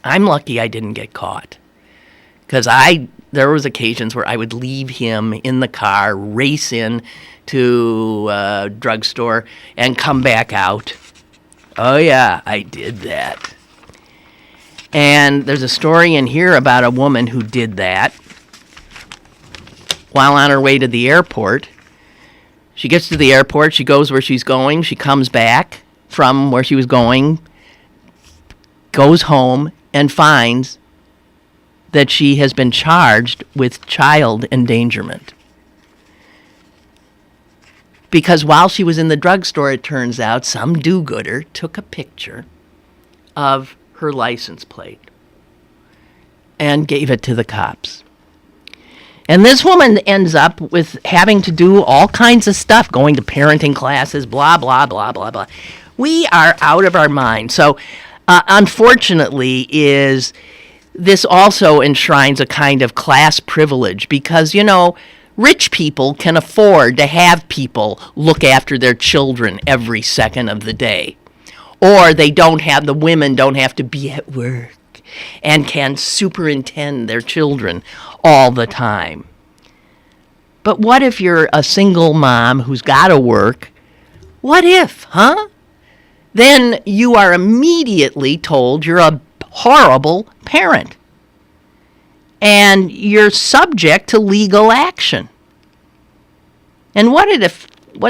I'm lucky I didn't get caught. Because there was occasions where I would leave him in the car, race in to a drugstore, and come back out. Oh, yeah, I did that. And there's a story in here about a woman who did that while on her way to the airport. She gets to the airport, she goes where she's going, she comes back from where she was going, goes home, and finds that she has been charged with child endangerment. Because while she was in the drugstore, it turns out, some do-gooder took a picture of her license plate and gave it to the cops. And this woman ends up with having to do all kinds of stuff, going to parenting classes, blah, blah, blah, blah, blah. We are out of our mind. So, unfortunately, this also enshrines a kind of class privilege because, rich people can afford to have people look after their children every second of the day. Or the women don't have to be at work and can superintend their children all the time. But what if you're a single mom who's got to work? What if, huh? Then you are immediately told you're a horrible parent. And you're subject to legal action. And what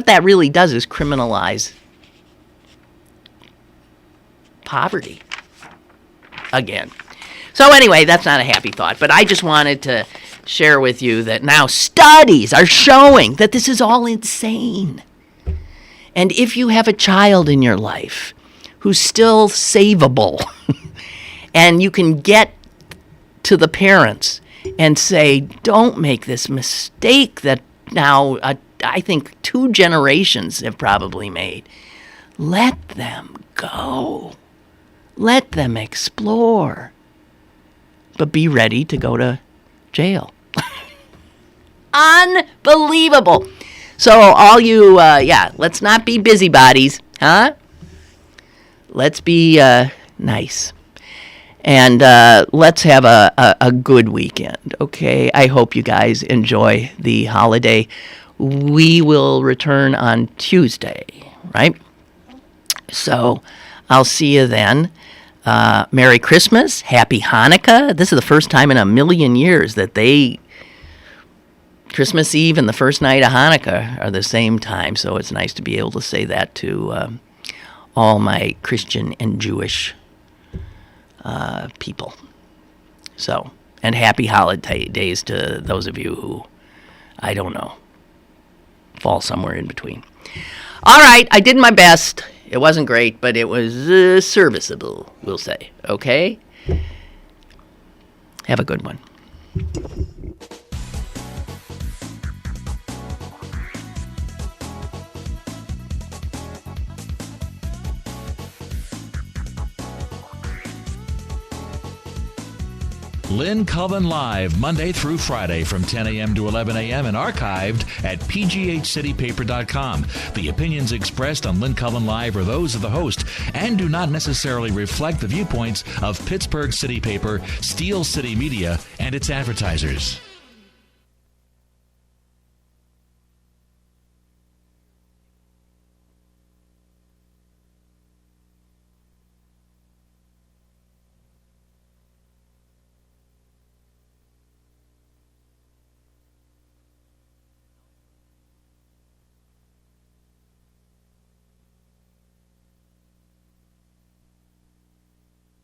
that really does is criminalize poverty again. So anyway, that's not a happy thought, but I just wanted to share with you that now studies are showing that this is all insane. And if you have a child in your life who's still savable and you can get to the parents and say, don't make this mistake that now I think 2 generations have probably made. Let them go. Let them explore. But be ready to go to jail. Unbelievable. So all you, let's not be busybodies, huh? Let's be nice. And let's have a good weekend, okay? I hope you guys enjoy the holiday. We will return on Tuesday, right? So I'll see you then. Merry Christmas. Happy Hanukkah. This is the first time in a million years that Christmas Eve and the first night of Hanukkah are the same time. So it's nice to be able to say that to all my Christian and Jewish people. So, and happy holidays to those of you who, I don't know, fall somewhere in between. All right, I did my best. It wasn't great, but it was serviceable, we'll say. Okay? Have a good one. Lynn Cullen Live, Monday through Friday from 10 a.m. to 11 a.m. and archived at pghcitypaper.com. The opinions expressed on Lynn Cullen Live are those of the host and do not necessarily reflect the viewpoints of Pittsburgh City Paper, Steel City Media, and its advertisers.